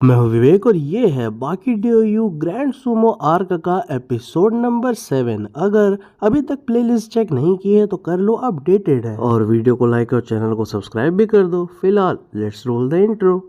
मैं हूं विवेक और ये है बाकी डीओयू ग्रैंड सुमो आर्क का एपिसोड नंबर 7। अगर अभी तक प्लेलिस्ट चेक नहीं की है तो कर लो, अपडेटेड है। और वीडियो को लाइक और चैनल को सब्सक्राइब भी कर दो। फिलहाल let's roll the intro.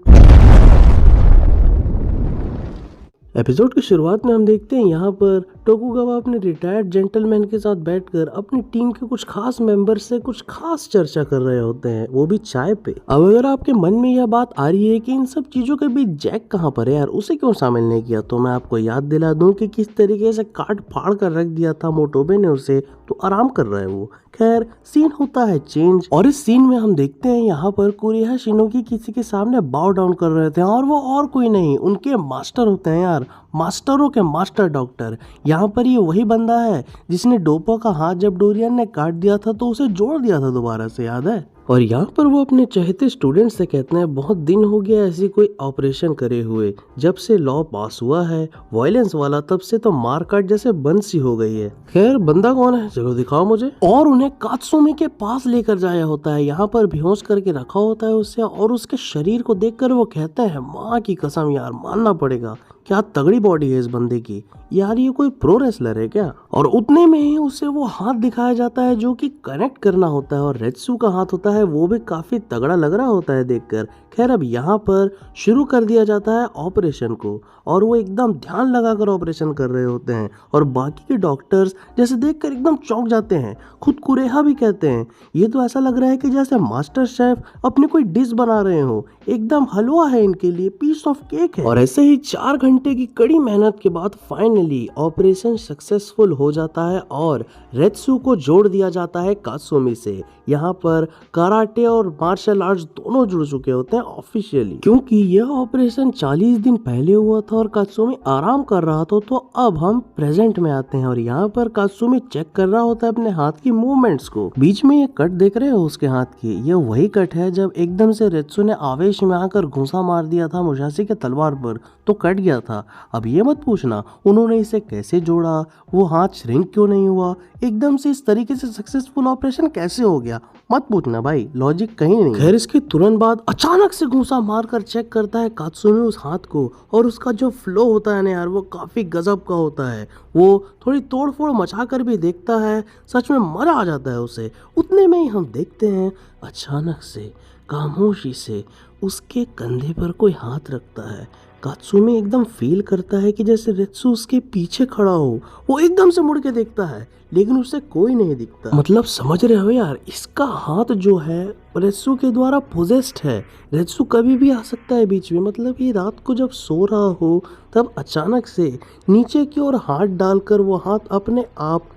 Episode की शुरुआत में हम देखते हैं यहाँ पर टोकुगावा अपने रिटायर्ड जेंटलमैन के साथ बैठकर अपनी टीम के कुछ खास मेंबर से कुछ खास चर्चा कर रहे होते हैं, वो भी चाय पे। अब अगर आपके मन में यह बात आ रही है कि इन सब चीजों के बीच जैक कहाँ पर है यार, उसे क्यों शामिल नहीं किया, तो मैं आपको याद दिला दूं कि किस तरीके से काट फाड़ कर रख दिया था मोटोबे ने उसे, तो आराम कर रहा है वो। खैर सीन होता है चेंज और इस सीन में हम देखते हैं यहाँ पर कुरिहा शिनोगी किसी के सामने बाव डाउन कर रहे थे और वो और कोई नहीं उनके मास्टर होते हैं यार, मास्टरों के मास्टर डॉक्टर। यहाँ पर ये वही बंदा है जिसने डोपो का हाथ जब डोरियन ने काट दिया था तो उसे जोड़ दिया था दोबारा से, याद है। और यहाँ पर वो अपने चहेते स्टूडेंट से कहते हैं बहुत दिन हो गया ऐसी कोई ऑपरेशन करे हुए, जब से लॉ पास हुआ है वायलेंस वाला तब से तो मारकाट जैसे बंद सी हो गई है। खैर बंदा कौन है चलो दिखाओ मुझे। और उन्हें कात्सुमी के पास लेकर जाया होता है, यहाँ पर बेहोश करके रखा होता है उसे और उसके शरीर को देखकर वो कहता है माँ की कसम यार मानना पड़ेगा क्या तगड़ी बॉडी है इस बंदे की यार, ये कोई प्रो रेसलर है क्या। और उतने में ही उसे वो हाथ दिखाया जाता है जो कि कनेक्ट करना होता है और रेत्सु का हाथ होता है, वो भी काफी तगड़ा लग रहा होता है देखकर। खैर अब यहाँ पर शुरू कर दिया जाता है ऑपरेशन को और वो एकदम ध्यान लगाकर ऑपरेशन कर रहे होते हैं और बाकी के डॉक्टर्स जैसे देखकर एकदम चौंक जाते हैं। खुद कुरेहा भी कहते हैं ये तो ऐसा लग रहा है कि जैसे मास्टर शेफ अपनी कोई डिश बना रहे हो, एकदम हलवा है इनके लिए, पीस ऑफ केक है। और ऐसे ही 4 घंटे की कड़ी मेहनत के बाद फाइनली ऑपरेशन सक्सेसफुल हो जाता है और रेत्सु को जोड़ दिया जाता है कात्सुमी से। यहाँ पर कराटे और मार्शल आर्ट्स दोनों जुड़ चुके होते हैं ऑफिशियली, क्योंकि यह ऑपरेशन 40 दिन पहले हुआ था और कात्सुमी आराम कर रहा था। तो अब हम प्रेजेंट में आते हैं और यहाँ पर कात्सुमी चेक कर रहा होता है अपने हाथ की मूवमेंट्स को। बीच में ये कट देख रहे हो उसके हाथ की, ये वही कट है जब एकदम से रेत्सु ने आवेश में आकर घुसा मार दिया था मुसाशी के तलवार पर तो कट गया था। अब ये मत पूछना उन्होंने इसे कैसे जोड़ा, वो हाथ श्रिंक क्यों नहीं हुआ, एकदम से इस तरीके से सक्सेसफुल ऑपरेशन कैसे हो गया, मत पूछना भाई, लॉजिक कहीं नहीं। खैर इसके तुरंत बाद अचानक से घूंसा मारकर चेक करता है कात्सुमी उस हाथ को और उसका जो फ्लो होता है ना यार वो काफी गजब का होता है। वो थोड़ी तोड़फोड़ मचा कर भी देखता है, सच में मजा आ जाता है उसे। उतने में ही हम देखते हैं अचानक से खामोशी से उसके कंधे पर कोई हाथ रखता है। कात्सुमी एकदम फील करता है कि जैसे रेत्सु उसके पीछे खड़ा हो। वो एकदम से मुड़ के देखता है लेकिन उसे कोई नहीं दिखता। मतलब समझ रहे हो यार, इसका हाथ जो है रेत्सु के द्वारा पोजेस्ड है। रेत्सु कभी भी आ सकता है बीच में, मतलब ये रात को जब सो रहा हो तब अचानक से नीचे की ओर हाथ डालकर वो हाथ अपने आप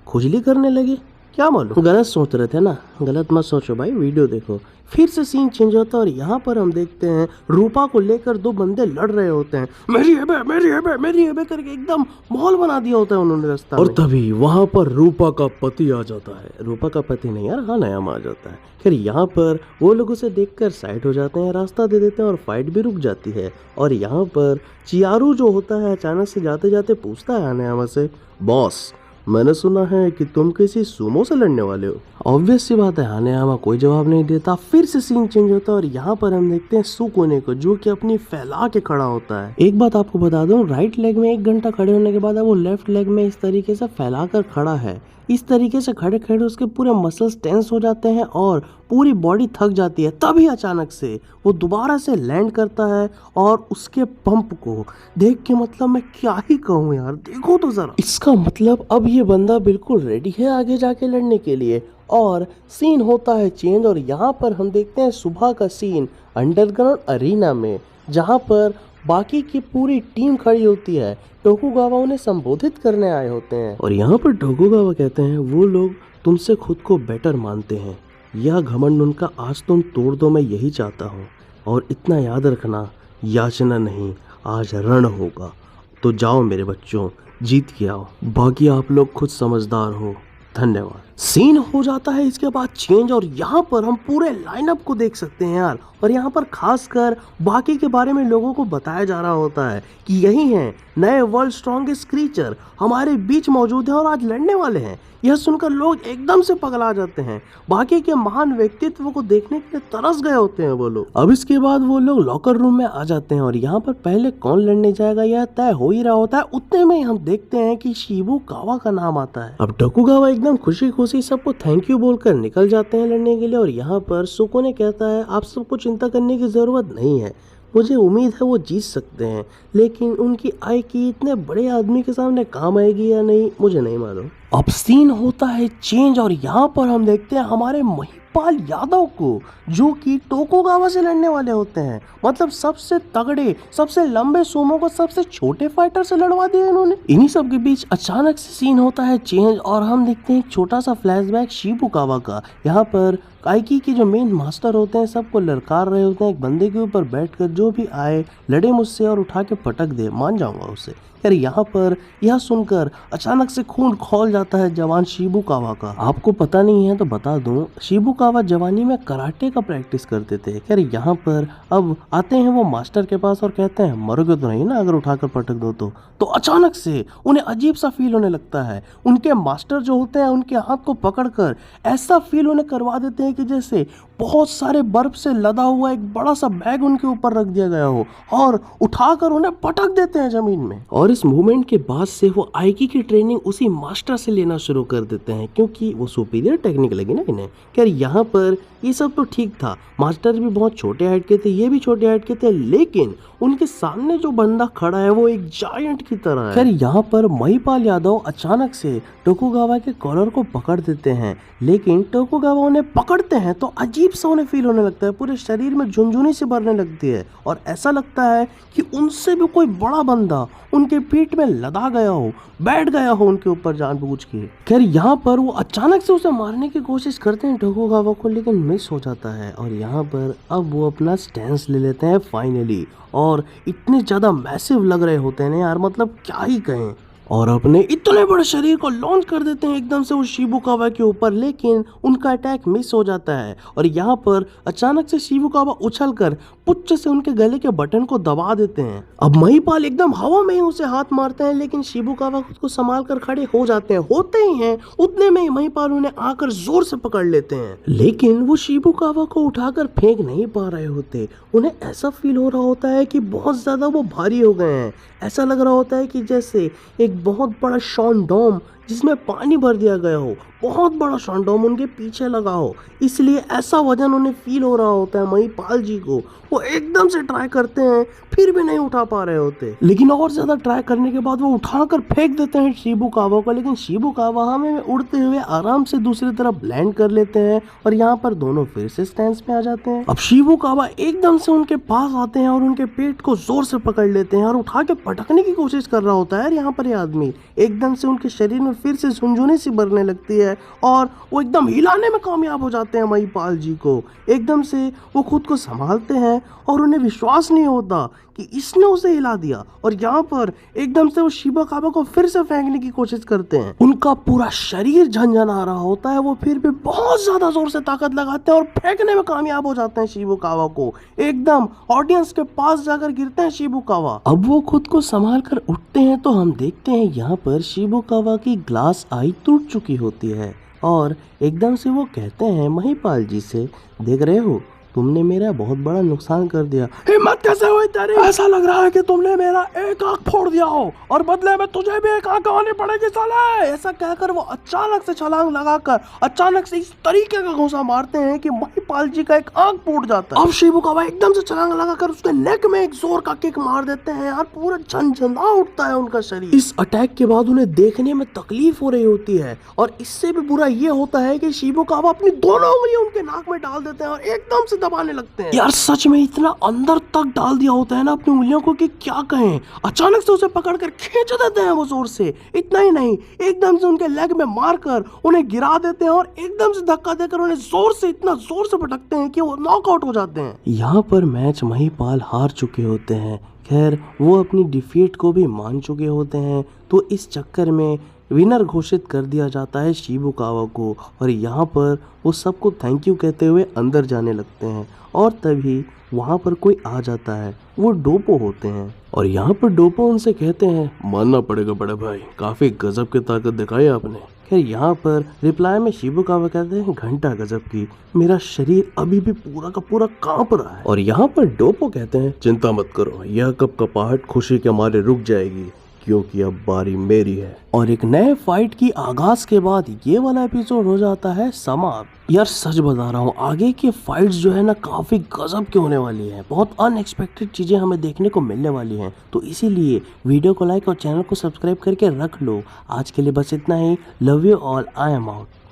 खुजली करने लगे। क्या मालूम, गलत सोच रहे थे ना, गलत मत सोचो भाई, वीडियो देखो। फिर से सीन चेंज होता है और यहाँ पर हम देखते हैं रूपा को लेकर 2 बंदे लड़ रहे होते हैं, मेरी है बे, मेरी है बे, मेरी है बे करके एकदम माहौल बना दिया होता है उन्होंने रास्ता और तभी वहाँ पर रूपा का पति आ जाता है। रूपा का पति नहीं यार, हाँ नयामा आ जाता है। फिर यहाँ पर वो लोग उसे देखकर साइड हो जाते हैं, रास्ता दे देते हैं और फाइट भी रुक जाती है। और यहाँ पर चियारू जो होता है अचानक से जाते जाते पूछता है नयामा से, बॉस मैंने सुना है कि तुम किसी सुमो से लड़ने वाले हो। ऑब्वियस सी बात है, हानेयामा कोई जवाब नहीं देता। फिर से सीन चेंज होता है और यहाँ पर हम देखते हैं सुकोने को जो कि अपनी फैला के खड़ा होता है। एक बात आपको बता दूं, राइट लेग में 1 घंटा खड़े होने के बाद वो लेफ्ट लेग में इस तरीके से फैला कर खड़ा है। इस तरीके से खड़े खड़े उसके पूरे मसल्स टेंस हो जाते हैं और पूरी बॉडी थक जाती है। तभी अचानक से वो दोबारा से लैंड करता है और उसके पंप को देख के मतलब मैं क्या ही कहूँ यार, देखो तो जरा। इसका मतलब अब ये बंदा बिल्कुल रेडी है आगे जाके लड़ने के लिए। और सीन होता है चेंज और यहाँ पर हम देखते हैं सुबह का सीन अंडरग्राउंड अरीना में, जहाँ पर बाकी की पूरी टीम खड़ी होती है। टोकुगावा उन्हें संबोधित करने आए होते हैं और यहाँ पर टोकुगावा कहते हैं वो लोग तुमसे खुद को बेटर मानते हैं, यह घमंड उनका आज तुम तोड़ दो, मैं यही चाहता हूँ। और इतना याद रखना, याचना नहीं आज रण होगा। तो जाओ मेरे बच्चों, जीत के आओ, बाकी आप लोग खुद समझदार हो। धन्यवाद। सीन हो जाता है इसके बाद चेंज और यहाँ पर हम पूरे लाइनअप को देख सकते हैं यार। और यहाँ पर खासकर बाकी के बारे में लोगों को बताया जा रहा होता है कि यही हैं नए वर्ल्ड स्ट्रॉन्गेस्ट क्रीचर हमारे बीच मौजूद हैं और आज लड़ने वाले हैं। यह सुनकर लोग एकदम से पगला जाते हैं। बाकी के महान व्यक्तित्व को देखने के लिए तरस गए होते हैं वो लोग। अब इसके बाद वो लोग लॉकर रूम में आ जाते हैं और यहाँ पर पहले कौन लड़ने जाएगा यह तय हो ही रहा होता है। उतने में हम देखते हैं कि शिबुकावा का नाम आता है। अब टोकुगावा एकदम खुशी खुशी सबको थैंक यू बोलकर निकल जाते हैं लड़ने के लिए। और यहाँ पर सुकोने कहता है आप सबको चिंता करने की जरूरत नहीं है, मुझे उम्मीद है वो जीत सकते हैं, लेकिन उनकी आई की इतने बड़े आदमी के सामने काम आएगी या नहीं मुझे नहीं मालूम। अब सीन होता है चेंज और यहाँ पर हम देखते हैं हमारे महिपाल यादव को, जो कि टोकुगावा से लड़ने वाले होते हैं। मतलब सबसे तगड़े सबसे लंबे सुमो को सबसे छोटे फाइटर से लड़वा दिया इन्होंने। इन्हीं सब के बीच अचानक से सीन होता है चेंज और हम देखते हैं एक छोटा सा फ्लैशबैक शिबुकावा का। यहाँ पर काइकी के जो मेन मास्टर होते हैं सबको ललकार रहे होते हैं एक बंदे के ऊपर बैठकर, जो भी आए लड़े मुझसे और उठा के पटक दे मान जाऊंगा उससे। यार यहाँ पर यह सुनकर अचानक से खून खौल जाता है जवान शिबुकावा का। आपको पता नहीं है तो बता दूं, शिबुकावा जवानी में कराटे का प्रैक्टिस करते थे। यार यहाँ पर अब आते हैं वो मास्टर के पास और कहते हैं मरोगे तो नहीं ना अगर उठाकर पटक दो तो अचानक से उन्हें अजीब सा फील होने लगता है। उनके मास्टर जो होते हैं उनके हाथ को पकड़कर ऐसा फील उन्हें करवा देते हैं कि जैसे बहुत सारे बर्फ से लदा हुआ एक बड़ा सा बैग उनके ऊपर रख दिया गया हो और उठाकर उन्हें पटक देते हैं जमीन में। और इस मूवमेंट के बाद से वो आइकी की ट्रेनिंग उसी मास्टर से लेना शुरू कर देते हैं, क्योंकि वो सुपीरियर टेक्निक लगी ना इन्हें। क्या यहाँ पर ये सब तो ठीक था, मास्टर भी बहुत छोटे हाइट के थे, ये भी छोटे हाइट के थे, लेकिन उनके सामने जो बंदा खड़ा है वो एक जायंट की तरह है। खैर यहाँ पर महिपाल यादव अचानक से टोकुगावा के कॉलर को पकड़ देते हैं, लेकिन टोकुगावा उन्हें पकड़ते हैं तो अजीब सा उन्हें फील होने लगता है, पूरे शरीर में झुनझुनी सी भरने लगती है और ऐसा लगता है कि उनसे भी कोई बड़ा बंदा उनके पीठ में लदा गया हो, बैठ गया हो उनके ऊपर जानबूझ के। खैर यहाँ पर वो अचानक से उसे मारने की कोशिश करते हैं टोकुगावा को, लेकिन मिस हो जाता है। और यहाँ पर अब वो अपना स्टैंस ले लेते हैं फाइनली, और इतने ज्यादा मैसिव लग रहे होते हैं ना यार, मतलब क्या ही कहें। और अपने इतने बड़े शरीर को लॉन्च कर देते हैं एकदम से वो शिबुकावा के ऊपर, लेकिन उनका अटैक मिस हो जाता है। और यहाँ पर अचानक से शिबुकावा उछलकर पुच्छ से उनके गले के बटन को दबा देते हैं। अब महिपाल एकदम हवा में ही उसे हाथ मारते हैं, लेकिन शिबुकावा खुद को संभाल कर खड़े हो जाते हैं। होते ही हैं उतने में ही महिपाल उन्हें आकर जोर से पकड़ लेते हैं, लेकिन वो शिबुकावा को उठाकर फेंक नहीं पा रहे होते। उन्हें ऐसा फील हो रहा होता है कि बहुत ज्यादा वो भारी हो गए हैं। ऐसा लग रहा होता है कि जैसे एक बहुत बड़ा शॉन्डोम जिसमें पानी भर दिया गया हो, बहुत बड़ा शॉन्डोम उनके पीछे लगा हो, इसलिए ऐसा वजन उन्हें फील हो रहा होता है महिपाल जी को। वो एकदम से ट्राई करते हैं फिर भी नहीं उठा पा रहे होते, लेकिन और ज्यादा ट्राई करने के बाद वो उठाकर फेंक देते हैं शिबुकावा को। लेकिन शिबुकावा हमें में उड़ते हुए आराम से दूसरी तरफ लैंड कर लेते हैं और यहाँ पर दोनों फिर से स्टैंस में आ जाते हैं। अब शिबुकावा एकदम से उनके पास आते हैं और उनके पेट को जोर से पकड़ लेते हैं और उठा के पटकने की कोशिश कर रहा होता है। यहाँ पर ये आदमी एकदम से उनके शरीर में फिर से झुनझुनी सी भरने लगती है और वो एकदम हिलाने में कामयाब हो जाते हैं महिपाल जी को। एकदम से वो खुद को संभालते हैं और उन्हें विश्वास नहीं होता कि इसने उसे हिला दिया, और यहाँ पर एकदम से वो शिबुकावा को फिर से फेंकने की कोशिश करते हैं। उनका पूरा शरीर झंझना रहा होता है, वो फिर भी बहुत ज्यादा जोर से ताकत लगाते हैं और फेंकने में कामयाब हो जाते हैं शिबुकावा को। एकदम ऑडियंस के पास जाकर गिरते हैं शिबुकावा। अब वो खुद को संभाल कर उठते हैं तो हम देखते हैं यहाँ पर शिबुकावा की ग्लास आई टूट चुकी होती है और एकदम से वो कहते हैं महिपाल जी से, देख रहे हो तुमने मेरा बहुत बड़ा नुकसान कर दिया। हिम्मत कैसे हुई तेरी? ऐसा लग रहा है कि तुमने मेरा एक आंख फोड़ दिया हो और बदले में तुझे भी एक आंख गंवानी पड़ेगी साले। ऐसा कहकर वो अचानक से छलांग लगाकर अचानक से इस तरीके का घूंसा मारते हैं कि महिपाल जी का एक आंख फूट जाता है। अब शिबुकावा एकदम से छलांग लगाकर उसके नेक में एक जोर का किक मार देते हैं यार, पूरा झंझना उठता है उनका शरीर। इस अटैक के बाद उन्हें देखने में तकलीफ हो रही होती है और इससे भी बुरा ये होता है कि शिबुकावा अपनी दोनों उंगलियां उनके नाक में डाल देते हैं और एकदम से दबाने लगते हैं। यार सच में इतना अंदर तक डाल दिया होता है ना अपनी उंगलियों को कि क्या कहें। अचानक से उसे पकड़कर खींच देते हैं वो जोर से। इतना ही नहीं, एकदम से उनके लेग में मारकर उन्हें गिरा देते हैं और एकदम से धक्का देकर उन्हें जोर से इतना जोर से पटकते हैं कि वो नॉकआउट हो जाते हैं। यहाँ पर मैच महिपाल हार चुके होते हैं खैर वो अपनी डिफीट को भी मान चुके होते हैं, तो इस चक्कर में विनर घोषित कर दिया जाता है शिबुकावा को, और यहाँ पर वो सबको थैंक यू कहते हुए अंदर जाने लगते हैं। और तभी वहाँ पर कोई आ जाता है, वो डोपो होते हैं, और यहाँ पर डोपो उनसे कहते हैं मानना पड़ेगा बड़े भाई, काफी गजब की ताकत दिखाई आपने। खैर यहाँ पर रिप्लाई में शिबुकावा कहते हैं घंटा गजब की, मेरा शरीर अभी भी पूरा का पूरा कांप रहा है। और यहाँ पर डोपो कहते हैं चिंता मत करो, यह कपकपाहट खुशी के मारे रुक जाएगी, क्योंकि अब बारी मेरी है। और एक नए फाइट की आगाज के बाद ये वाला एपिसोड हो जाता है समाप्त। यार सच बता रहा हूँ, आगे के फाइट्स जो है ना काफी गजब के होने वाली हैं, बहुत अनएक्सपेक्टेड चीजें हमें देखने को मिलने वाली हैं। तो इसीलिए वीडियो को लाइक और चैनल को सब्सक्राइब करके रख लो। आज के लिए बस इतना ही। Love you all, I am out.